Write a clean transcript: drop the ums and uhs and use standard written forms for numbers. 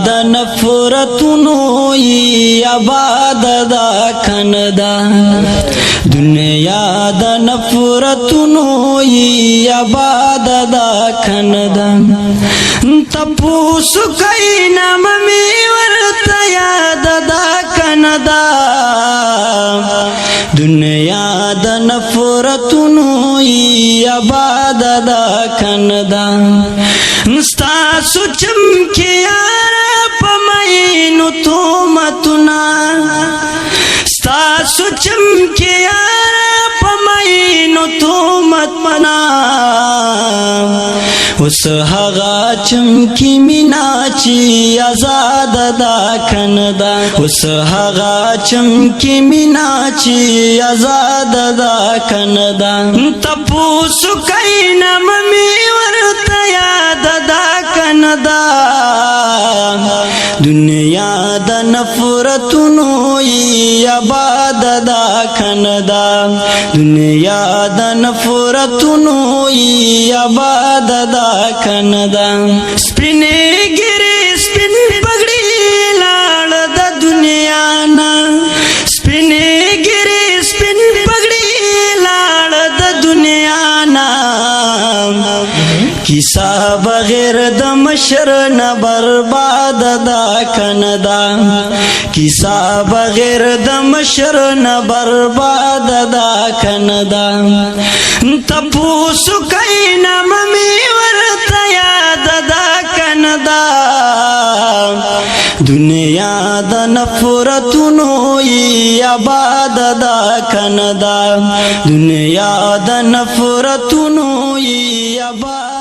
د نفرتونو ای آباد دا کندا دنیا د نفرتونو ای آباد دا کندا تپوسو کئی نام می ورطا یاد دا کندا دنیا د نفرتونو ای آباد دا کندا ستاسو چمکی یارا پمینو تومتنا ستاسو چمکی یارا پمینو تومتنا اس هغا چمکی مینا چی آزاد دا کندا اس هغا چمکی مینا چی آزاد دا کندا تپوسو کئی نام می ورطا یاد دا کندا دنیا د نفرتونو ای آباد دا کندا دنیا د نفرتونو ای آباد دا کندا سپینه ګری سپین پګړی لاړ د دنیا نا سپینه ګری سپین پګړی لاړ د دنیا نا کیسا بغیر د مشر نه برباد دا کندا کیسا بغیر د مشر نه برباد دا کندا تپوسو کئی نام می ورطا یاد دا کندا دنیا د نفرتونو ای آباد دا کندا دنیا د نفرتونو ای آباد